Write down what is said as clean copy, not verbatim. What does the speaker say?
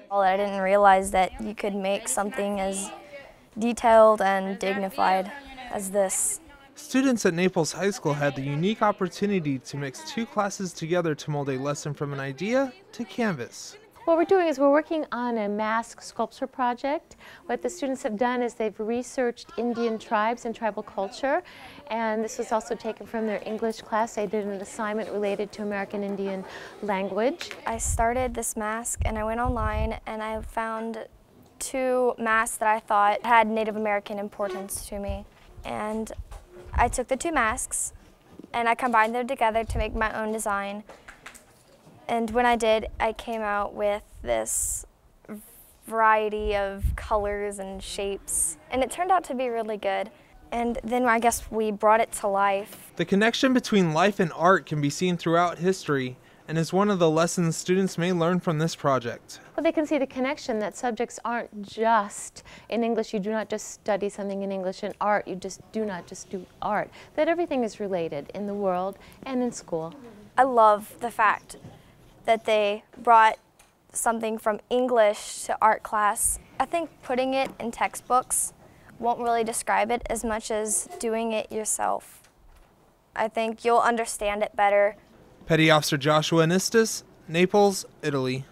Well, I didn't realize that you could make something as detailed and dignified as this. Students at Naples High School had the unique opportunity to mix two classes together to mold a lesson from an idea to canvas. What we're doing is we're working on a mask sculpture project. What the students have done is they've researched Indian tribes and tribal culture, and this was also taken from their English class. They did an assignment related to American Indian language. I started this mask and I went online and I found two masks that I thought had Native American importance to me. And I took the two masks and I combined them together to make my own design. And when I did, I came out with this variety of colors and shapes, and it turned out to be really good. And then I guess we brought it to life. The connection between life and art can be seen throughout history and is one of the lessons students may learn from this project. Well, they can see the connection that subjects aren't just in English. You do not just study something in English. In art, you just do not just do art. That everything is related in the world and in school. I love the fact that they brought something from English to art class. I think putting it in textbooks won't really describe it as much as doing it yourself. I think you'll understand it better. Petty Officer Joshua Anistis, Naples, Italy.